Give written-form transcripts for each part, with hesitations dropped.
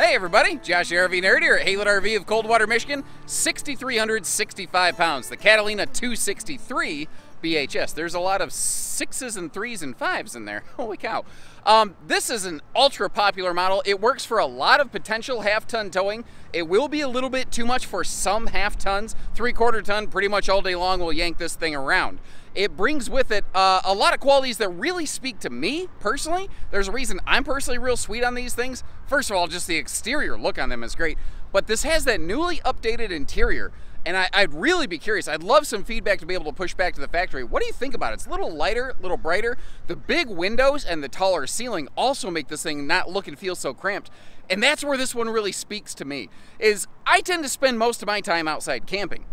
Hey everybody, Josh RV Nerd here at Haylett RV of Coldwater, Michigan. 6,365 pounds, the Catalina 263 BHS. There's a lot of 6s and 3s and 5s in there. Holy cow. This is an ultra popular model. It works for a lot of potential half-ton towing. It will be a little bit too much for some half-tons. 3/4 ton pretty much all day long will yank this thing around. It brings with it a lot of qualities that really speak to me personally. There's a reason I'm personally real sweet on these things. First of all, just the exterior look on them is great, but this has that newly updated interior, and I'd really be curious. I'd love some feedback to be able to push back to the factory. What do you think about it? It's a little lighter, a little brighter. The big windows and the taller ceiling also make this thing not look and feel so cramped. And that's where this one really speaks to me, is I tend to spend most of my time outside camping.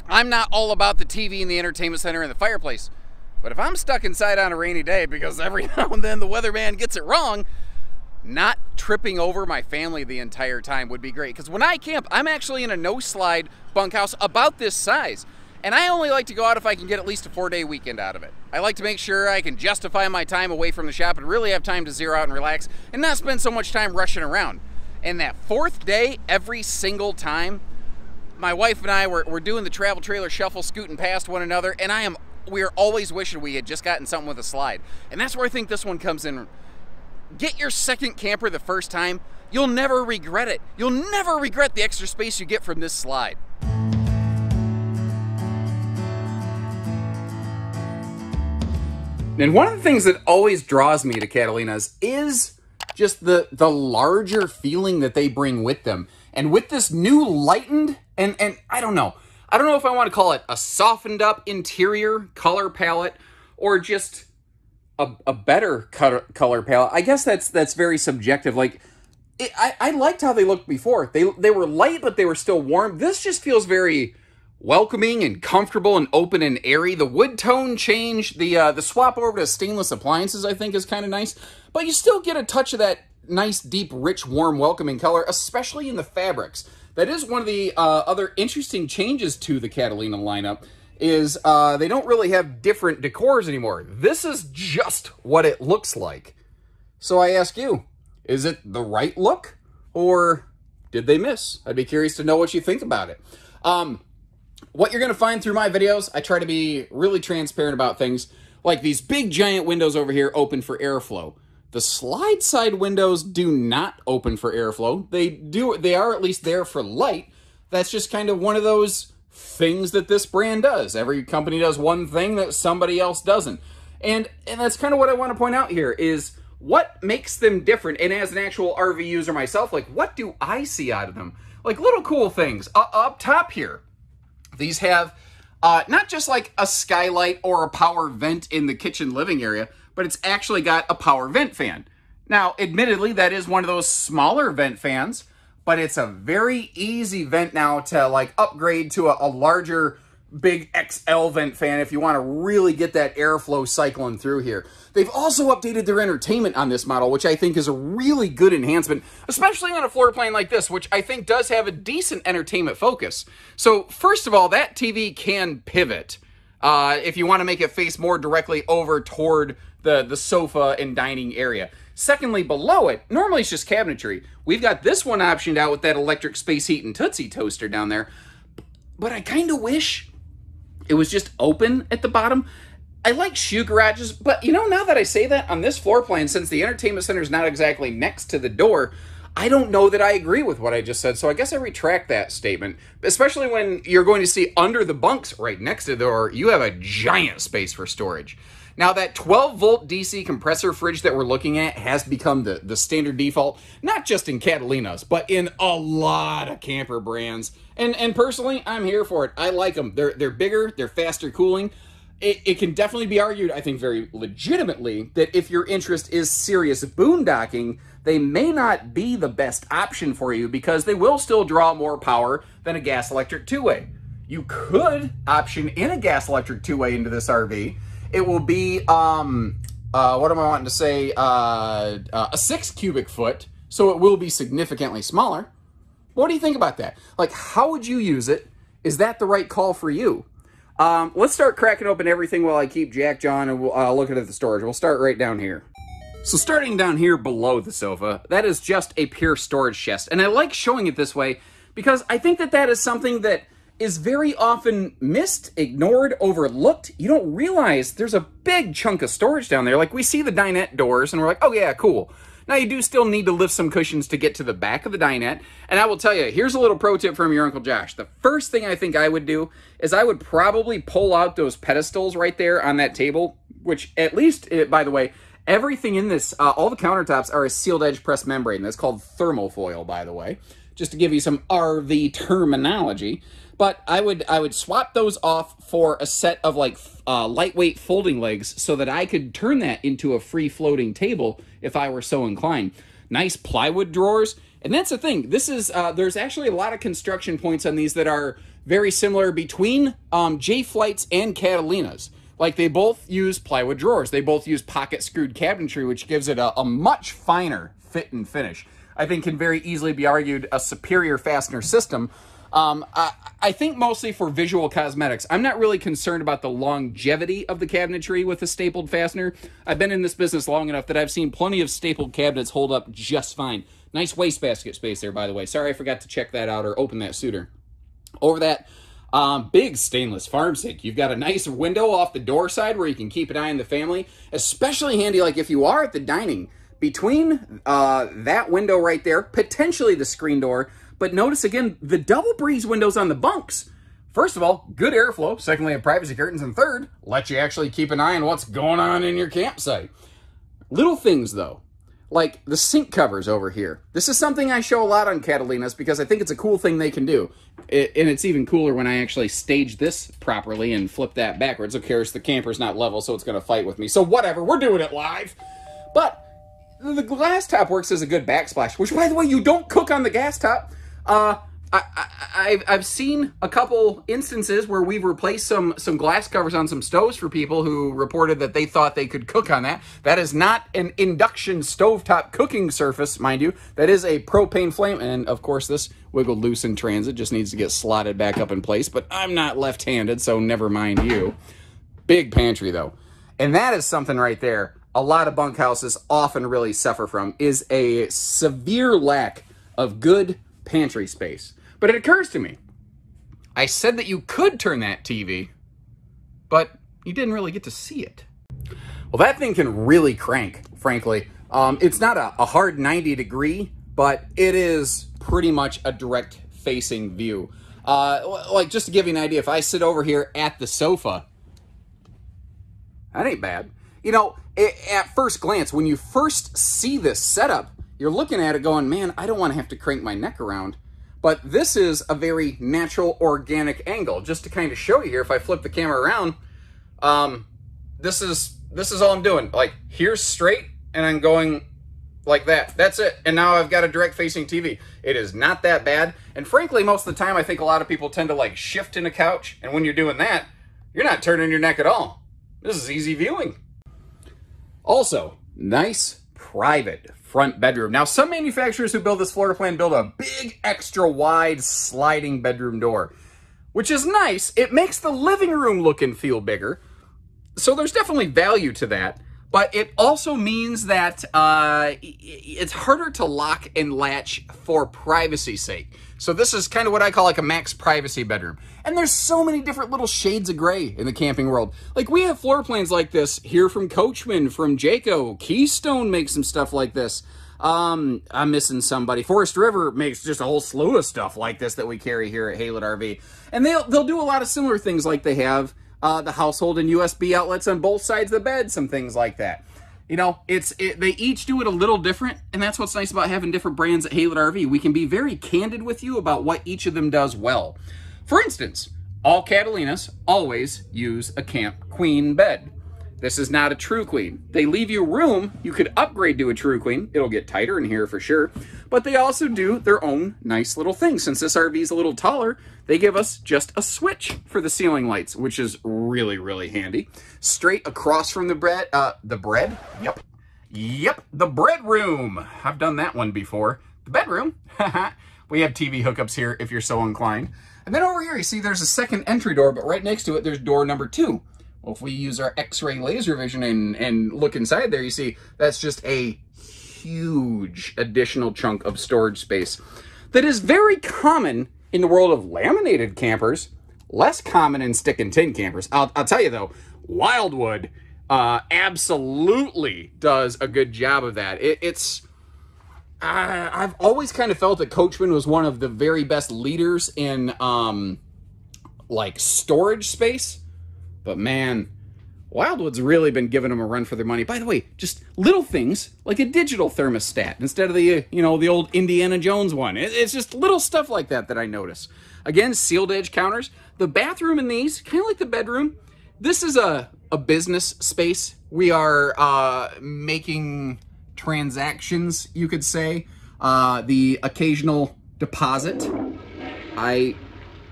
I'm not all about the TV and the entertainment center and the fireplace, but if I'm stuck inside on a rainy day because every now and then the weatherman gets it wrong, not tripping over my family the entire time would be great. Because when I camp, I'm actually in a no-slide bunkhouse about this size, and I only like to go out if I can get at least a 4-day weekend out of it. I like to make sure I can justify my time away from the shop and really have time to zero out and relax and not spend so much time rushing around. And that 4th day, every single time, my wife and I were doing the travel trailer shuffle, scooting past one another, and we are always wishing we had just gotten something with a slide. And that's where I think this one comes in. Get your second camper the first time. You'll never regret it. You'll never regret the extra space you get from this slide. And one of the things that always draws me to Catalinas is just the larger feeling that they bring with them. And with this new lightened, and I don't know if I want to call it a softened up interior color palette or just a better color palette. I guess that's very subjective. Like, I liked how they looked before. They were light, but they were still warm. This just feels very welcoming and comfortable and open and airy. The wood tone change, the swap over to stainless appliances, I think is kind of nice. But you still get a touch of that nice, deep, rich, warm, welcoming color, especially in the fabrics. That is one of the other interesting changes to the Catalina lineup, is they don't really have different decors anymore. This is just what it looks like. So I ask you, is it the right look, or did they miss? I'd be curious to know what you think about it. What you're going to find through my videos, I try to be really transparent about things, like these big giant windows over here open for airflow. The slide side windows do not open for airflow. They are at least there for light. That's just kind of one of those things that this brand does. Every company does one thing that somebody else doesn't. And that's kind of what I want to point out here, is what makes them different. And as an actual RV user myself, like, what do I see out of them? Like little cool things. Up top here, these have not just like a skylight or a power vent in the kitchen living area, but it's actually got a power vent fan. Now, admittedly, that is one of those smaller vent fans, but it's a very easy vent now to like upgrade to a larger, big XL vent fan if you want to really get that airflow cycling through here. They've also updated their entertainment on this model, which I think is a really good enhancement, especially on a floor plan like this, which I think does have a decent entertainment focus. So first of all, that TV can pivot if you want to make it face more directly over toward the sofa and dining area. Secondly, below it, normally it's just cabinetry. We've got this one optioned out with that electric space heat and Tootsie toaster down there. But I kind of wish it was just open at the bottom. I like shoe garages, but you know, now that I say that, on this floor plan, since the entertainment center is not exactly next to the door, I don't know that I agree with what I just said, so I guess I retract that statement. Especially when you're going to see under the bunks right next to the door, you have a giant space for storage. Now, that 12-volt DC compressor fridge that we're looking at has become the standard default, not just in Catalinas, but in a lot of camper brands. And personally, I'm here for it. I like them. They're bigger, they're faster cooling. It can definitely be argued, I think very legitimately, that if your interest is serious boondocking, they may not be the best option for you because they will still draw more power than a gas-electric two-way. You could option in a gas-electric two-way into this RV. It will be, what am I wanting to say, a 6 cubic foot, so it will be significantly smaller. What do you think about that? Like, how would you use it? Is that the right call for you? Let's start cracking open everything while I keep Jack John and we'll look at the storage. We'll start right down here. So starting down here below the sofa, that is just a pure storage chest. And I like showing it this way because I think that that is something that is very often missed, ignored, overlooked. You don't realize there's a big chunk of storage down there. Like we see the dinette doors and we're like, oh yeah, cool. Now you do still need to lift some cushions to get to the back of the dinette. And I will tell you, here's a little pro tip from your Uncle Josh. The first thing I think I would do is I would probably pull out those pedestals right there on that table, which at least, by the way, everything in this, all the countertops are a sealed edge pressed membrane. That's called thermofoil, by the way, just to give you some RV terminology. But I would swap those off for a set of like lightweight folding legs so that I could turn that into a free floating table if I were so inclined. Nice plywood drawers. And that's the thing. This is, there's actually a lot of construction points on these that are very similar between J-Flights and Catalinas. Like they both use plywood drawers. They both use pocket screwed cabinetry, which gives it a much finer fit and finish. I think can very easily be argued a superior fastener system. I think mostly for visual cosmetics. I'm not really concerned about the longevity of the cabinetry with a stapled fastener. I've been in this business long enough that I've seen plenty of stapled cabinets hold up just fine. Nice wastebasket space there, by the way. Sorry I forgot to check that out or open that suitor. Over that big stainless farm sink. You've got a nice window off the door side where you can keep an eye on the family. Especially handy like if you are at the dining. Between that window right there, potentially the screen door. But notice again, the double breeze windows on the bunks. First of all, good airflow. Secondly, privacy curtains. And third, let you actually keep an eye on what's going on in your campsite. Little things though, like the sink covers over here. This is something I show a lot on Catalinas because I think it's a cool thing they can do. And it's even cooler when I actually stage this properly and flip that backwards. Of course, the camper's not level, so it's going to fight with me. So whatever, we're doing it live. But the glass top works as a good backsplash, which by the way, you don't cook on the gas top. I've seen a couple instances where we've replaced some glass covers on some stoves for people who reported that they thought they could cook on that. That is not an induction stovetop cooking surface, mind you. That is a propane flame, and of course this wiggled loose in transit, just needs to get slotted back up in place, but I'm not left-handed, so never mind you. Big pantry though. And that is something right there a lot of bunkhouses often really suffer from, is a severe lack of good pantry space. But it occurs to me, I said that you could turn that TV, but you didn't really get to see it. Well, that thing can really crank, frankly. It's not a hard 90 degree, but it is pretty much a direct facing view. Like just to give you an idea, if I sit over here at the sofa, that ain't bad. You know, at first glance, when you first see this setup, you're looking at it going, man, I don't want to have to crank my neck around. But this is a very natural, organic angle. Just to kind of show you here, if I flip the camera around, this is all I'm doing. Like, here's straight, and I'm going like that. That's it. And now I've got a direct facing TV. It is not that bad. And frankly, most of the time, I think a lot of people tend to like shift in a couch. And when you're doing that, you're not turning your neck at all. This is easy viewing. Also, nice private front bedroom. Now, some manufacturers who build this floor plan build a big, extra wide sliding bedroom door, which is nice. It makes the living room look and feel bigger. So there's definitely value to that. But it also means that it's harder to lock and latch for privacy's sake. So this is kind of what I call like a max privacy bedroom. And there's so many different little shades of gray in the camping world. Like we have floor plans like this here from Coachman, from Jayco. Keystone makes some stuff like this. I'm missing somebody. Forest River makes just a whole slew of stuff like this that we carry here at Haylett RV. And they'll do a lot of similar things like they have the household and USB outlets on both sides of the bed, some things like that. You know, they each do it a little different, and that's what's nice about having different brands at Haylett RV. We can be very candid with you about what each of them does well. For instance, all Catalinas always use a Camp Queen bed. This is not a True Queen. They leave you room. You could upgrade to a True Queen. It'll get tighter in here for sure. But they also do their own nice little thing. Since this RV is a little taller, they give us just a switch for the ceiling lights, which is really, really handy. Straight across from the bread, Yep, the bread room. I've done that one before. The bedroom, we have TV hookups here if you're so inclined. And then over here, you see there's a second entry door, but right next to it, there's door number 2. Well, if we use our X-ray laser vision and look inside there, you see that's just a huge additional chunk of storage space that is very common in the world of laminated campers, less common in stick and tin campers. I'll tell you though, Wildwood absolutely does a good job of that. I've always kind of felt that Coachmen was one of the very best leaders in like storage space, but man, Wildwood's really been giving them a run for their money. By the way, just little things like a digital thermostat instead of the, the old Indiana Jones one. It's just little stuff like that that I notice. Again, sealed edge counters. The bathroom in these, kind of like the bedroom, this is a business space. We are making transactions, you could say. The occasional deposit. I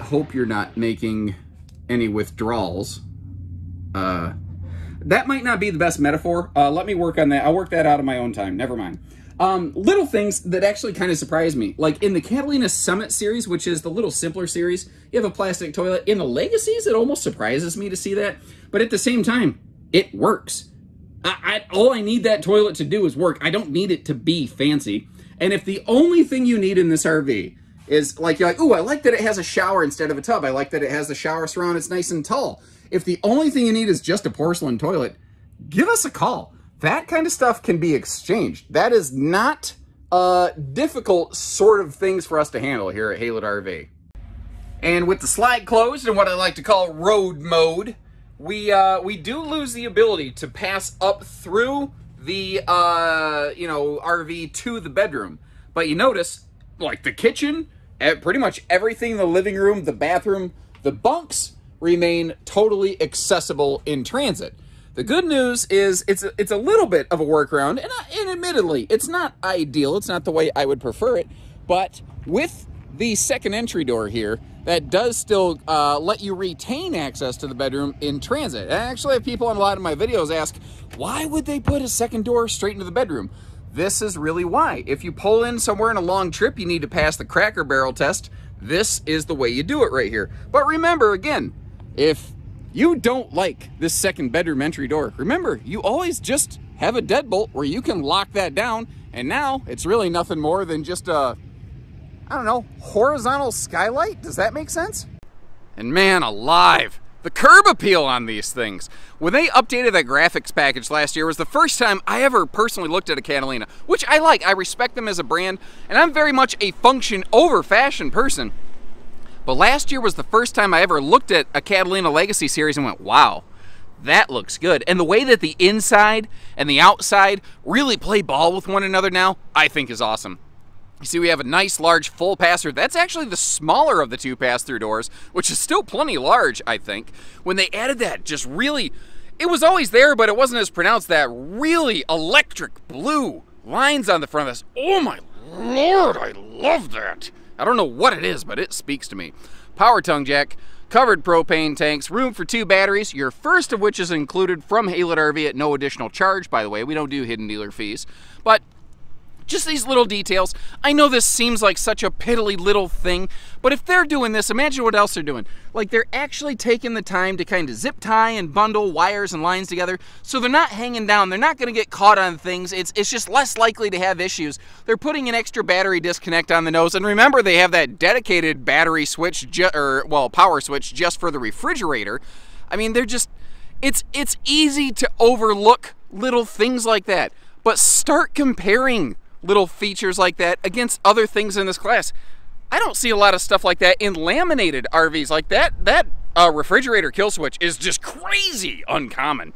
hope you're not making any withdrawals. That might not be the best metaphor. Let me work on that. I'll work that out on my own time. Never mind. Little things that actually kind of surprise me. Like in the Catalina Summit series, which is the little simpler series, you have a plastic toilet. In the Legacies, it almost surprises me to see that. But at the same time, it works. All I need that toilet to do is work. I don't need it to be fancy. And if the only thing you need in this RV is like, you're like, ooh, I like that it has a shower instead of a tub. I like that it has the shower surround. It's nice and tall. If the only thing you need is just a porcelain toilet, give us a call. That kind of stuff can be exchanged. That is not difficult sort of things for us to handle here at Haylett RV. And with the slide closed and what I like to call road mode, we do lose the ability to pass up through the RV to the bedroom. But you notice, like the kitchen, pretty much everything in the living room, the bathroom, the bunks remain totally accessible in transit. The good news is it's a little bit of a workaround, and admittedly, it's not ideal. It's not the way I would prefer it, but with the second entry door here, that does still let you retain access to the bedroom in transit. And I actually have people on a lot of my videos ask, why would they put a second door straight into the bedroom? This is really why. If you pull in somewhere in a long trip, you need to pass the Cracker Barrel test. This is the way you do it right here. But remember, again, if you don't like this second bedroom entry door, remember, you always just have a deadbolt where you can lock that down, and now it's really nothing more than just a, I don't know, horizontal skylight? Does that make sense? And man alive, the curb appeal on these things. When they updated that graphics package last year was the first time I ever personally looked at a Catalina, which I like. I respect them as a brand, and I'm very much a function over fashion person. But last year was the first time I ever looked at a Catalina Legacy series and went, wow, that looks good. And the way that the inside and the outside really play ball with one another now, I think is awesome. You see, we have a nice large full pass-through. That's actually the smaller of the two pass-through doors, which is still plenty large, I think. When they added that, just really, it was always there, but it wasn't as pronounced, that really electric blue lines on the front of this. Oh my Lord, I love that. I don't know what it is, but it speaks to me. Power tongue jack, covered propane tanks, room for 2 batteries, your first of which is included from Haylett RV at no additional charge, by the way. We don't do hidden dealer fees. But just these little details. I know this seems like such a piddly little thing, but if they're doing this, imagine what else they're doing. Like, they're actually taking the time to kind of zip tie and bundle wires and lines together, so they're not hanging down. They're not going to get caught on things. It's just less likely to have issues. They're putting an extra battery disconnect on the nose, and remember, they have that dedicated battery switch, power switch just for the refrigerator. I mean, they're just, it's easy to overlook little things like that, but start comparing little features like that against other things in this class. I don't see a lot of stuff like that in laminated RVs. Like that refrigerator kill switch is just crazy uncommon.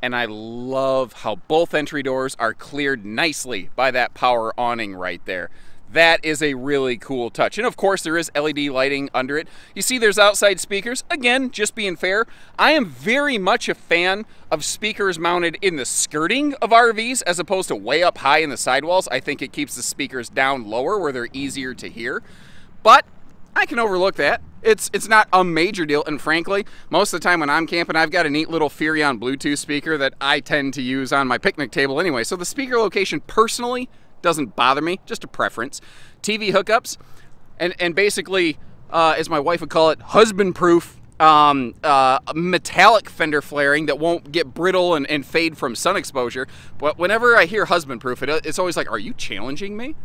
And I love how both entry doors are cleared nicely by that power awning right there. That is a really cool touch. And of course there is LED lighting under it. You see there's outside speakers. Again, just being fair, I am very much a fan of speakers mounted in the skirting of RVs as opposed to way up high in the sidewalls. I think it keeps the speakers down lower where they're easier to hear. But I can overlook that. It's not a major deal, and frankly, most of the time when I'm camping, I've got a neat little Furrion Bluetooth speaker that I tend to use on my picnic table anyway. So the speaker location personally doesn't bother me, just a preference. TV hookups, and basically, as my wife would call it, husband-proof metallic fender flaring that won't get brittle and fade from sun exposure. But whenever I hear husband proof, it's always like, are you challenging me?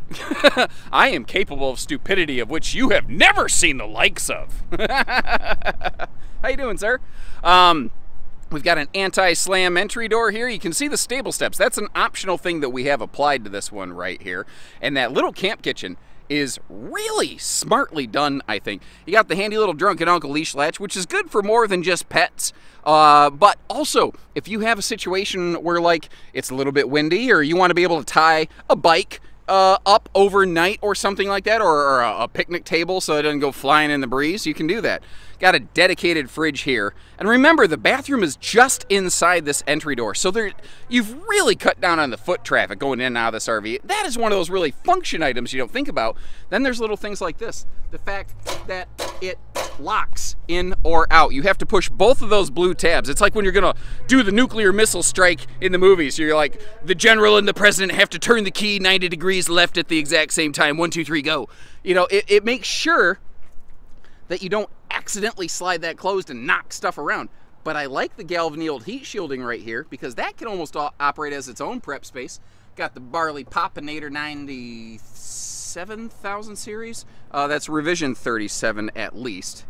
I am capable of stupidity of which you have never seen the likes of. How you doing, sir? We've got an anti-slam entry door here. You can see the stable steps. That's an optional thing that we have applied to this one right here. And that little camp kitchen is really smartly done, I think. You got the handy little drunken uncle leash latch, which is good for more than just pets. But also, if you have a situation where, like, it's a little bit windy, or you want to be able to tie a bike up overnight or something like that, or a picnic table so it doesn't go flying in the breeze, you can do that. Got a dedicated fridge here. And remember, the bathroom is just inside this entry door, so you've really cut down on the foot traffic going in and out of this RV. That is one of those really function items you don't think about. Then there's little things like this. The fact that it locks in or out. You have to push both of those blue tabs. It's like when you're gonna do the nuclear missile strike in the movies. You're like, the general and the president have to turn the key 90 degrees left at the exact same time. 1, 2, 3, go. You know, it makes sure that you don't accidentally slide that closed and knock stuff around. But I like the galvanized heat shielding right here because that can almost operate as its own prep space. Got the Barley Poppinator 97,000 series. That's revision 37 at least.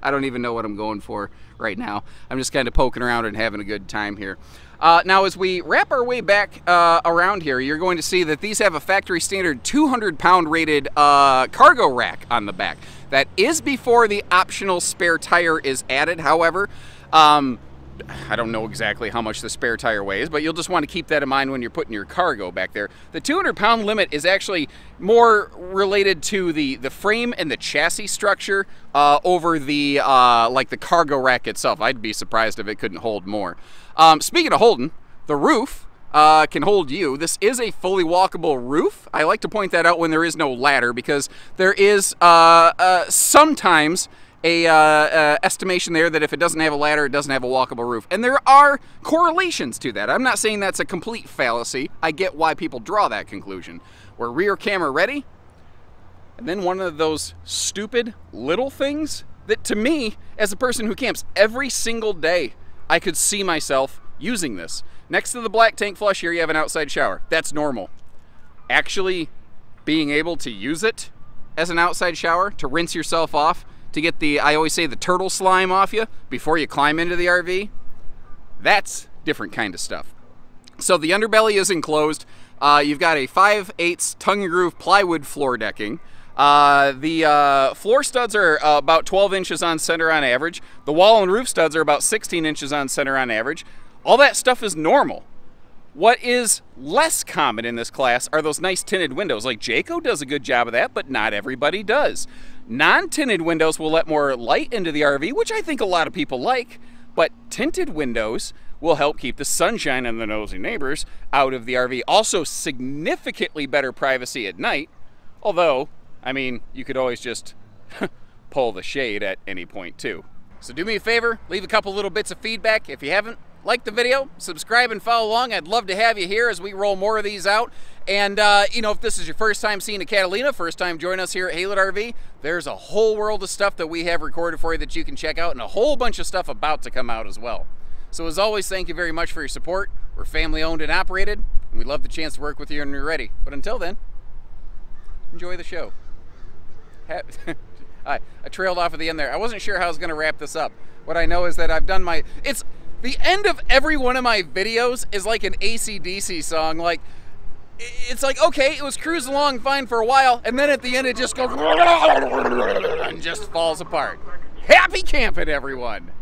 I don't even know what I'm going for right now. I'm just kind of poking around and having a good time here. Now, as we wrap our way back around here, you're going to see that these have a factory standard 200-pound rated cargo rack on the back. That is before the optional spare tire is added, however. I don't know exactly how much the spare tire weighs, but you'll just want to keep that in mind when you're putting your cargo back there. The 200-pound limit is actually more related to the frame and the chassis structure over the like the cargo rack itself. I'd be surprised if it couldn't hold more. Speaking of holding, the roof can hold you. This is a fully walkable roof. I like to point that out when there is no ladder because there is sometimes a estimation there that if it doesn't have a ladder, it doesn't have a walkable roof. And there are correlations to that. I'm not saying that's a complete fallacy. I get why people draw that conclusion. We're rear camera ready. And then one of those stupid little things that to me, as a person who camps every single day, I could see myself using this. Next to the black tank flush here, you have an outside shower. That's normal. Actually being able to use it as an outside shower to rinse yourself off, to get the, I always say, the turtle slime off you before you climb into the RV, that's different kind of stuff. So the underbelly is enclosed. You've got a 5/8 tongue and groove plywood floor decking. The floor studs are about 12 inches on center on average. The wall and roof studs are about 16 inches on center on average. All that stuff is normal. What is less common in this class are those nice tinted windows. Like Jayco does a good job of that, but not everybody does. Non-tinted windows will let more light into the RV, which I think a lot of people like, but tinted windows will help keep the sunshine and the nosy neighbors out of the RV. Also, significantly better privacy at night, although, I mean, you could always just pull the shade at any point too. So do me a favor, leave a couple little bits of feedback. If you haven't liked the video, subscribe and follow along. I'd love to have you here as we roll more of these out. And, you know, if this is your first time seeing a Catalina, first time joining us here at Haylett RV, there's a whole world of stuff that we have recorded for you that you can check out, and a whole bunch of stuff about to come out as well. So as always, thank you very much for your support. We're family owned and operated, and we'd love the chance to work with you when you're ready. But until then, enjoy the show. I trailed off at the end there. I wasn't sure how I was going to wrap this up. What I know is that I've done my... The end of every one of my videos is like an AC/DC song. Like, it's like, okay, it was cruising along fine for a while, and then at the end it just goes and just falls apart. Happy camping, everyone!